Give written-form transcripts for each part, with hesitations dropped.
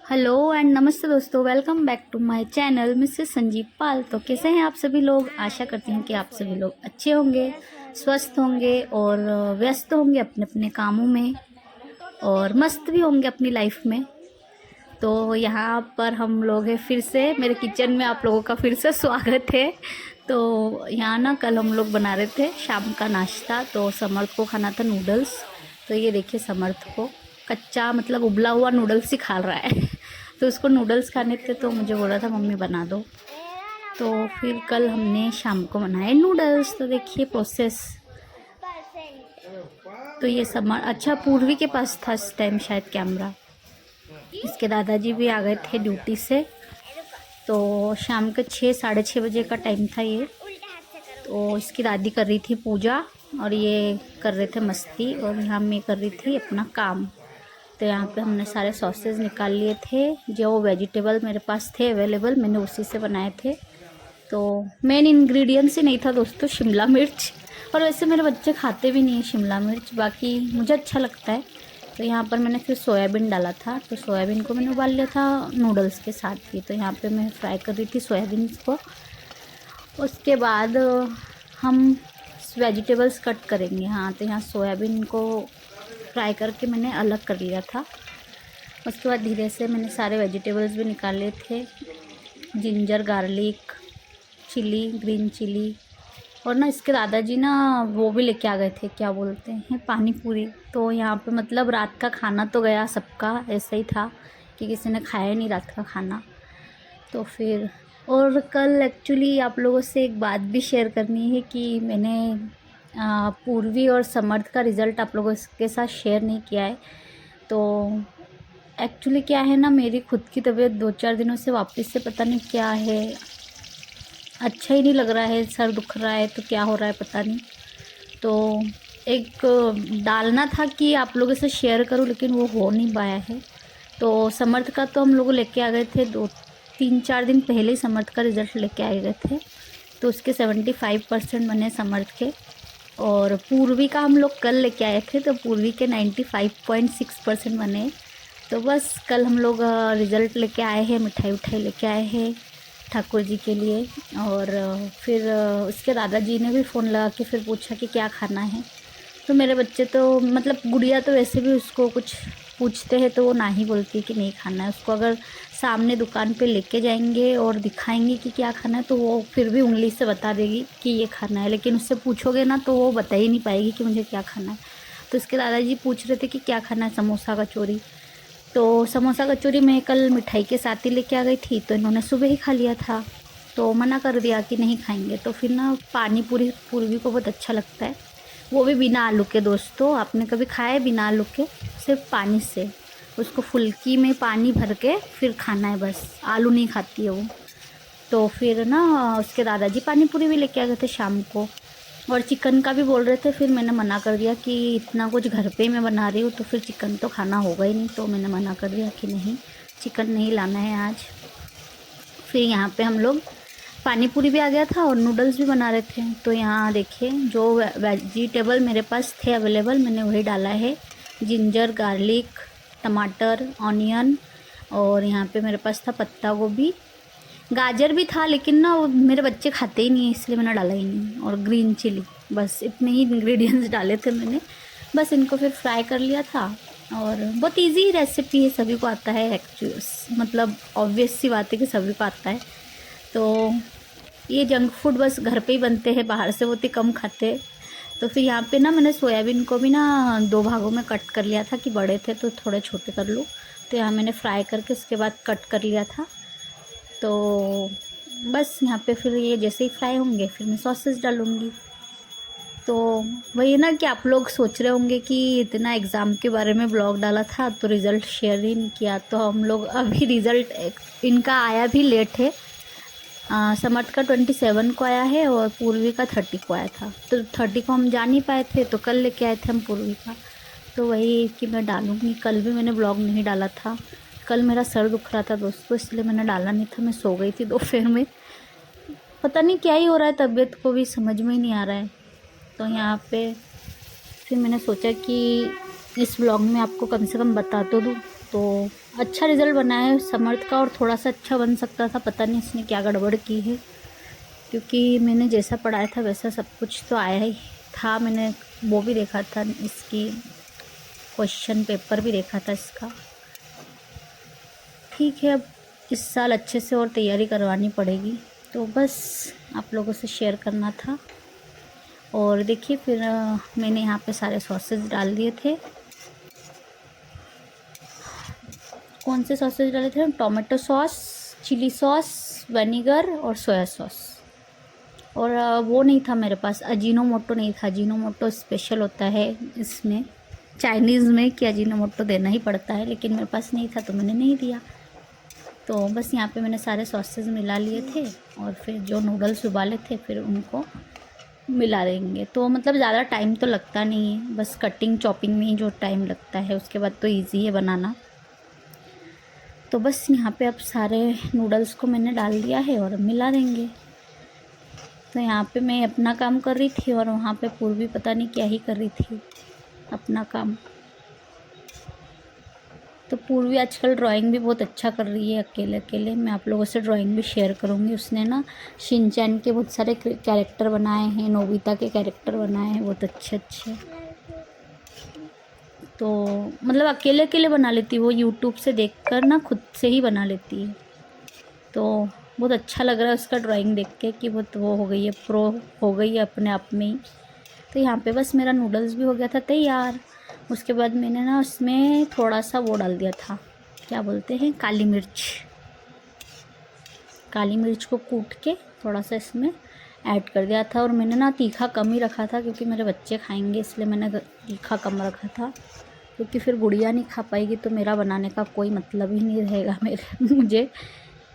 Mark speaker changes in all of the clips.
Speaker 1: Hello and नमस्ते दोस्तों, welcome back to my channel Mrs Sanjeev Pal. तो कैसे हैं आप सभी लोग? आशा करती हूँ कि आप सभी लोग अच्छे होंगे, स्वस्थ होंगे और व्यस्त होंगे अपने अपने कामों में और मस्त भी होंगे अपनी लाइफ में। तो यहाँ पर हम लोग हैं फिर से मेरे किचन में, आप लोगों का फिर से स्वागत है। तो यहाँ ना कल हम लोग बना रहे थे शाम का नाश्ता। तो समर्थ को खाना था नूडल्स। तो ये देखिए समर्थ को कच्चा मतलब उबला हुआ नूडल्स ही खा रहा है। तो उसको नूडल्स खाने थे तो मुझे बोला था मम्मी बना दो। तो फिर कल हमने शाम को बनाए नूडल्स। तो देखिए प्रोसेस। तो ये समर अच्छा पूर्वी के पास था इस टाइम शायद कैमरा। इसके दादाजी भी आ गए थे ड्यूटी से। तो शाम के 6 साढ़े 6 बजे का टाइम था ये। तो इसकी दादी कर रही थी पूजा और ये कर रहे थे मस्ती और यहाँ मैं कर रही थी अपना काम। तो यहाँ पे हमने सारे सॉसेज निकाल लिए थे, जो वेजिटेबल मेरे पास थे अवेलेबल मैंने उसी से बनाए थे। तो मेन इंग्रेडिएंट्स ही नहीं था दोस्तों, शिमला मिर्च। और वैसे मेरे बच्चे खाते भी नहीं है शिमला मिर्च, बाकी मुझे अच्छा लगता है। तो यहाँ पर मैंने फिर सोयाबीन डाला था। तो सोयाबीन को मैंने उबाल लिया था नूडल्स के साथ ही। तो यहाँ पे मैं फ्राई कर रही थी सोयाबीन को। उसके बाद हम वेजिटेबल्स कट करेंगे। हाँ, तो यहाँ सोयाबीन को फ्राई करके मैंने अलग कर लिया था। उसके बाद धीरे से मैंने सारे वेजिटेबल्स भी निकाले थे, ginger, garlic, chilli, green chilli. और ना इसके दादाजी ना वो भी लेके आ गए थे, क्या बोलते हैं, पानी पूरी। तो यहाँ पे मतलब रात का खाना तो गया सबका, ऐसा ही था कि किसी ने खाया नहीं रात का खाना। तो फिर और कल एक्चुअली आप लोगों से एक बात भी शेयर करनी है कि मैंने पूर्वी और समर्थ का रिज़ल्ट आप लोगों के साथ शेयर नहीं किया है। तो एक्चुअली क्या है ना, मेरी खुद की तबीयत 2-4 दिनों से वापस से पता नहीं क्या है, अच्छा ही नहीं लग रहा है, सर दुख रहा है, तो क्या हो रहा है पता नहीं। तो एक डालना था कि आप लोगों से शेयर करूं, लेकिन वो हो नहीं पाया है। तो समर्थ का तो हम लोग लेके आ गए थे 2-3-4 दिन पहले ही समर्थ का रिज़ल्ट लेके आ गए थे। तो उसके 75% बने समर्थ के। और पूर्वी का हम लोग कल लेके आए थे, तो पूर्वी के 95.6% बने। तो बस कल हम लोग रिज़ल्ट लेके आए हैं, मिठाई उठाई लेके आए हैं ठाकुर जी के लिए। और फिर उसके दादाजी ने भी फ़ोन लगा के फिर पूछा कि क्या खाना है। तो मेरे बच्चे तो मतलब गुड़िया तो वैसे भी उसको कुछ पूछते हैं तो वो ना ही बोलती है कि नहीं खाना है उसको। अगर सामने दुकान पे लेके जाएंगे और दिखाएंगे कि क्या खाना है तो वो फिर भी उंगली से बता देगी कि ये खाना है, लेकिन उससे पूछोगे ना तो वो बता ही नहीं पाएगी कि मुझे क्या खाना है। तो इसके दादाजी पूछ रहे थे कि क्या खाना है, समोसा कचौरी। तो समोसा कचौरी मैं कल मिठाई के साथ ही लेके आ गई थी, तो इन्होंने सुबह ही खा लिया था। तो मना कर दिया कि नहीं खाएंगे। तो फिर ना पानी पूरी पूर्वी को बहुत अच्छा लगता है, वो भी बिना आलू के। दोस्तों आपने कभी खाया है बिना आलू के? सिर्फ पानी से, उसको फुल्की में पानी भर के फिर खाना है, बस आलू नहीं खाती है वो। तो फिर ना उसके दादाजी पानी पूरी भी लेके आ गए थे शाम को। और चिकन का भी बोल रहे थे, फिर मैंने मना कर दिया कि इतना कुछ घर पे मैं बना रही हूँ तो फिर चिकन तो खाना होगा ही नहीं। तो मैंने मना कर दिया कि नहीं, चिकन नहीं लाना है आज। फिर यहाँ पे हम लोग पानी पूरी भी आ गया था और नूडल्स भी बना रहे थे। तो यहाँ देखिए जो वेजिटेबल मेरे पास थे अवेलेबल मैंने वही डाला है, जिंजर, गार्लिक, टमाटर, ऑनियन। और यहाँ पे मेरे पास था पत्ता गोभी, गाजर भी था, लेकिन ना वो मेरे बच्चे खाते ही नहीं है इसलिए मैंने डाला ही नहीं। और ग्रीन चिली, बस इतने ही इंग्रेडिएंट्स डाले थे मैंने। बस इनको फिर फ्राई कर लिया था। और बहुत इजी रेसिपी है, सभी को आता है एक्चुअली, मतलब ऑब्वियस सी बात है कि सभी को आता है। तो ये जंक फूड बस घर पे ही बनते हैं, बाहर से बहुत ही कम खाते हैं। तो फिर यहाँ पे ना मैंने सोयाबीन को भी ना 2 भागों में कट कर लिया था कि बड़े थे तो थोड़े छोटे कर लूँ। तो यहाँ मैंने फ्राई करके उसके बाद कट कर लिया था। तो बस यहाँ पे फिर ये जैसे ही फ्राई होंगे फिर मैं सॉसेस डालूँगी। तो वही ना कि आप लोग सोच रहे होंगे कि इतना एग्ज़ाम के बारे में ब्लॉग डाला था तो रिज़ल्ट शेयर ही नहीं किया। तो हम लोग अभी रिज़ल्ट इनका आया भी लेट है। समर्थ का 27 को आया है और पूर्वी का 30 को आया था। तो 30 को हम जा नहीं पाए थे तो कल लेके आए थे हम पूर्वी का। तो वही कि मैं डालूँगी। कल भी मैंने ब्लॉग नहीं डाला था, कल मेरा सर दुख रहा था दोस्तों, इसलिए मैंने डाला नहीं था। मैं सो गई थी दोपहर में, पता नहीं क्या ही हो रहा है, तबीयत को भी समझ में ही नहीं आ रहा है। तो यहाँ पे फिर मैंने सोचा कि इस व्लॉग में आपको कम से कम बता तो दूँ तो अच्छा रिज़ल्ट बना है समर्थ का, और थोड़ा सा अच्छा बन सकता था, पता नहीं इसने क्या गड़बड़ की है, क्योंकि मैंने जैसा पढ़ाया था वैसा सब कुछ तो आया ही था। मैंने वो भी देखा था, इसकी क्वेश्चन पेपर भी देखा था इसका। ठीक है, अब इस साल अच्छे से और तैयारी करवानी पड़ेगी, तो बस आप लोगों से शेयर करना था। और देखिए फिर मैंने यहाँ पे सारे सॉसेज डाल दिए थे। कौन से सॉसेज डाले थे? Tomato sauce, chilli sauce, vinegar और सोया सॉस। और वो नहीं था मेरे पास, अजीनोमोटो नहीं था। अजीनोमोटो स्पेशल होता है इसमें, चाइनीज़ में, कि अजीनोमोटो देना ही पड़ता है, लेकिन मेरे पास नहीं था तो मैंने नहीं दिया। तो बस यहाँ पे मैंने सारे सॉसेज मिला लिए थे, और फिर जो नूडल्स उबाले थे फिर उनको मिला देंगे। तो मतलब ज़्यादा टाइम तो लगता नहीं है, बस कटिंग चॉपिंग में ही जो टाइम लगता है, उसके बाद तो ईजी है बनाना। तो बस यहाँ पे अब सारे नूडल्स को मैंने डाल दिया है और मिला देंगे। तो यहाँ पे मैं अपना काम कर रही थी, और वहाँ पे पूर्वी पता नहीं क्या ही कर रही थी अपना काम। तो पूर्वी आजकल ड्राइंग भी बहुत अच्छा कर रही है अकेले अकेले। मैं आप लोगों से ड्राइंग भी शेयर करूँगी। उसने ना शिनचैन के बहुत सारे कैरेक्टर बनाए हैं, नोबिता के कैरेक्टर बनाए हैं बहुत अच्छे अच्छे। तो मतलब अकेले अकेले बना लेती है वो, यूट्यूब से देखकर ना खुद से ही बना लेती है। तो बहुत अच्छा लग रहा है उसका ड्राइंग देख के कि बहुत वो हो गई है, प्रो हो गई है अपने आप में ही। तो यहाँ पे बस मेरा नूडल्स भी हो गया था तैयार। उसके बाद मैंने ना उसमें थोड़ा सा वो डाल दिया था, क्या बोलते हैं, काली मिर्च। काली मिर्च को कूट के थोड़ा सा इसमें ऐड कर दिया था। और मैंने ना तीखा कम ही रखा था, क्योंकि मेरे बच्चे खाएंगे, इसलिए मैंने तीखा कम रखा था। क्योंकि फिर गुड़िया नहीं खा पाएगी तो मेरा बनाने का कोई मतलब ही नहीं रहेगा मेरे मुझे।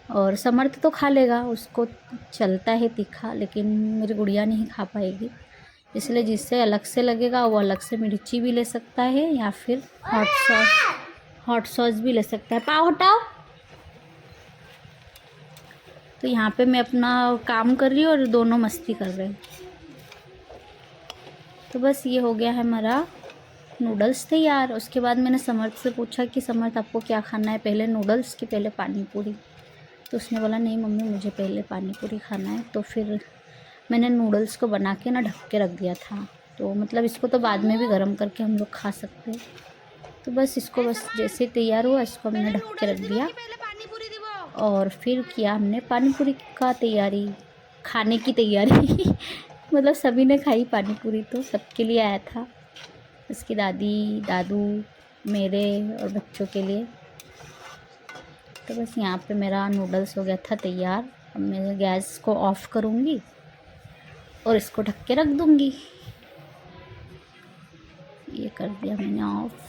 Speaker 1: और समर्थ तो खा लेगा, उसको चलता है तीखा, लेकिन मेरी गुड़िया नहीं खा पाएगी। इसलिए जिससे अलग से लगेगा वो अलग से मिर्ची भी ले सकता है, या फिर हॉट सॉस भी ले सकता है। पाव हटाओ। तो यहाँ पे मैं अपना काम कर रही हूँ और दोनों मस्ती कर रहे हैं। तो बस ये हो गया है हमारा नूडल्स तैयार। उसके बाद मैंने समर्थ से पूछा कि समर्थ आपको क्या खाना है, पहले नूडल्स कि पहले पानी पूरी? तो उसने बोला नहीं मम्मी मुझे पहले पानी पूरी खाना है। तो फिर मैंने नूडल्स को बना के ना ढक के रख दिया था। तो मतलब इसको तो बाद में भी गर्म करके हम लोग खा सकते हैं। तो बस इसको बस जैसे तैयार हुआ इसको मैंने ढक के रख दिया, और फिर किया हमने पानी पूरी का तैयारी, खाने की तैयारी मतलब सभी ने खाई पानी पूरी, तो सबके लिए आया था, उसकी दादी दादू, मेरे और बच्चों के लिए। तो बस यहाँ पे मेरा नूडल्स हो गया था तैयार। अब मैं गैस को ऑफ़ करूँगी और इसको ढक के रख दूँगी। ये कर दिया मैंने ऑफ़।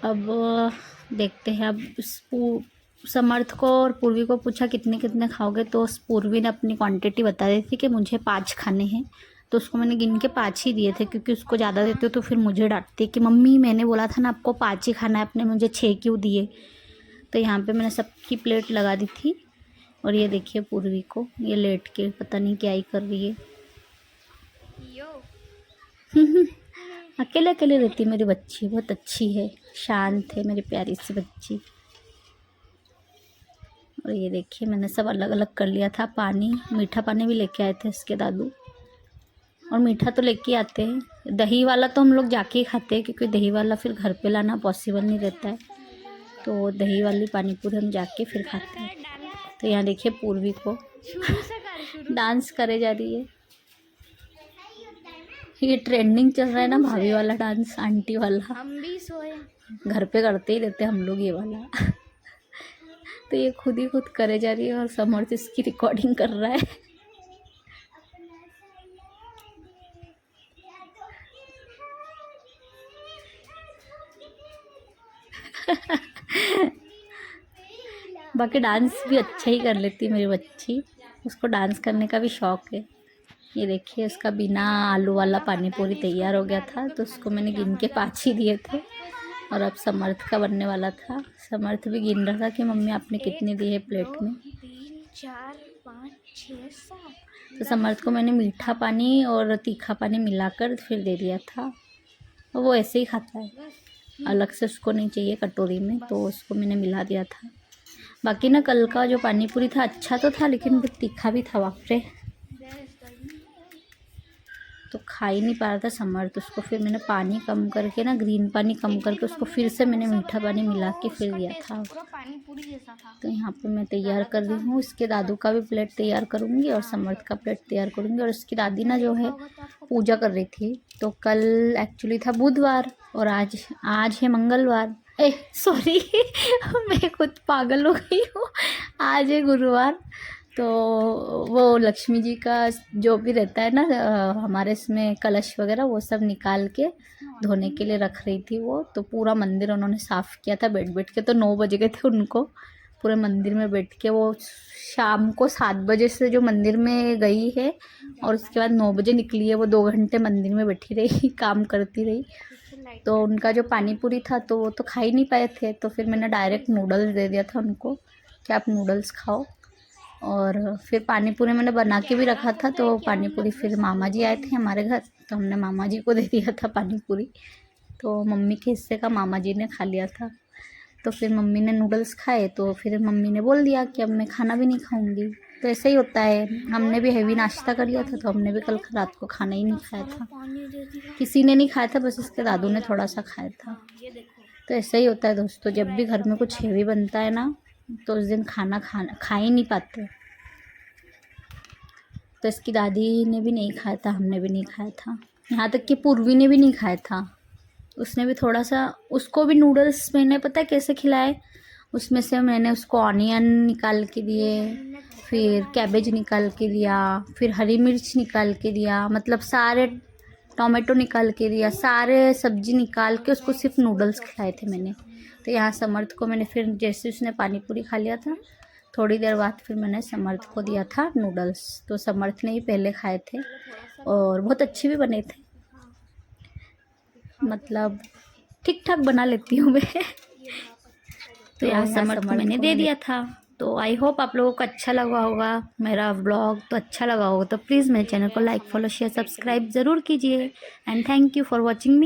Speaker 1: अब देखते हैं, अब समर्थ को और पूर्वी को पूछा कितने कितने खाओगे, तो पूर्वी ने अपनी क्वांटिटी बता दी थी कि मुझे 5 खाने हैं। तो उसको मैंने गिन के 5 ही दिए थे, क्योंकि उसको ज़्यादा देते तो फिर मुझे डांटती कि मम्मी मैंने बोला था ना आपको 5 ही खाना है, आपने मुझे 6 क्यों दिए। तो यहाँ पे मैंने सबकी प्लेट लगा दी थी। और ये देखिए पूर्वी को, ये लेट के पता नहीं क्या ही कर रही है अकेले अकेले रहती मेरी बच्ची, बहुत अच्छी है, शांत है मेरी प्यारी सी बच्ची। और ये देखिए मैंने सब अलग अलग कर लिया था। पानी, मीठा पानी भी लेके आए थे इसके दादू, और मीठा तो लेके आते हैं। दही वाला तो हम लोग जाके ही खाते हैं, क्योंकि दही वाला फिर घर पे लाना पॉसिबल नहीं रहता है, तो दही वाली पानी पूरी हम जाके फिर खाते हैं। तो यहाँ देखिए पूर्वी को डांस करे जा रही है। ये ट्रेंडिंग चल रहा है ना भाभी वाला डांस, आंटी वाला, हम भी सोए, घर पे करते ही रहते हम लोग ये वाला तो ये खुद ही खुद करे जा रही है, और समर्थ इसकी रिकॉर्डिंग कर रहा है बाकी डांस भी अच्छा ही कर लेती है मेरी बच्ची, उसको डांस करने का भी शौक है। ये देखिए उसका बिना आलू वाला पानी पूरी तैयार हो गया था, तो उसको मैंने गिन के 5 ही दिए थे। और अब समर्थ का बनने वाला था। समर्थ भी गिन रहा था कि मम्मी आपने कितने दिए प्लेट में।
Speaker 2: 3 4 5 6 7।
Speaker 1: तो समर्थ को मैंने मीठा पानी और तीखा पानी मिलाकर फिर दे दिया था। वो ऐसे ही खाता है, अलग से उसको नहीं चाहिए कटोरी में, तो उसको मैंने मिला दिया था। बाकी ना कल का जो पानी पूरी था अच्छा तो था, लेकिन बहुत तीखा भी था, बाप रे, तो खा ही नहीं पा रहा था समर्थ उसको। फिर मैंने पानी कम करके ना, ग्रीन पानी कम करके उसको फिर से मैंने मीठा पानी मिला के फिर दिया था।
Speaker 2: पानी पूरी जैसा था।
Speaker 1: तो यहाँ पे मैं तैयार कर रही हूँ, इसके दादू का भी प्लेट तैयार करूँगी और समर्थ का प्लेट तैयार करूँगी। और इसकी दादी ना जो है पूजा कर रही थी, तो कल एक्चुअली था बुधवार और आज है मंगलवार, सॉरी मैं खुद पागल हो गई हूँ, आज है गुरुवार। तो वो लक्ष्मी जी का जो भी रहता है ना हमारे इसमें कलश वगैरह, वो सब निकाल के धोने के लिए रख रही थी वो। तो पूरा मंदिर उन्होंने साफ़ किया था बैठ के, तो 9 बज गए थे उनको पूरे मंदिर में बैठ के। वो शाम को 7 बजे से जो मंदिर में गई है और उसके बाद 9 बजे निकली है। वो 2 घंटे मंदिर में बैठी रही काम करती रही। तो उनका जो पानी पूरी था तो वो तो खा ही नहीं पाए थे, तो फिर मैंने डायरेक्ट नूडल्स दे दिया था उनको कि आप नूडल्स खाओ। और फिर पानी पूरी मैंने बना के भी रखा था, तो पानी पूरी फिर मामा जी आए थे हमारे घर, तो हमने मामा जी को दे दिया था पानी पूरी। तो मम्मी के हिस्से का मामा जी ने खा लिया था। तो फिर मम्मी ने नूडल्स खाए, तो फिर मम्मी ने बोल दिया कि अब मैं खाना भी नहीं खाऊंगी। तो ऐसे ही होता है, हमने भी हैवी नाश्ता कर लिया था, तो हमने भी कल रात को खाना ही नहीं खाया था, किसी ने नहीं खाया था, बस इसके दादू ने थोड़ा सा खाया था। तो ऐसा ही होता है दोस्तों, जब भी घर में कुछ हैवी बनता है ना, तो उस दिन खा ही नहीं पाते। तो इसकी दादी ने भी नहीं खाया था, हमने भी नहीं खाया था, यहाँ तक कि पूर्वी ने भी नहीं खाया था। उसने भी थोड़ा सा, उसको भी नूडल्स मैंने पता है कैसे खिलाए, उसमें से मैंने उसको ऑनियन निकाल के दिए, फिर कैबेज निकाल के दिया, फिर हरी मिर्च निकाल के दिया, मतलब सारे टोमेटो निकाल के दिया, सारे सब्जी निकाल के उसको सिर्फ नूडल्स खिलाए थे मैंने। तो यहाँ समर्थ को मैंने फिर जैसे उसने पानी पूरी खा लिया था, थोड़ी देर बाद फिर मैंने समर्थ को दिया था नूडल्स। तो समर्थ ने ही पहले खाए थे और बहुत अच्छे भी बने थे, मतलब ठीक ठाक बना लेती हूँ मैं। तो यहाँ समर्थ को मैंने दे दिया था। तो आई होप आप लोगों को अच्छा लगा होगा मेरा व्लॉग, तो अच्छा लगा होगा तो प्लीज़ मेरे चैनल को लाइक फॉलो शेयर सब्सक्राइब ज़रूर कीजिए। And thank you for watching me.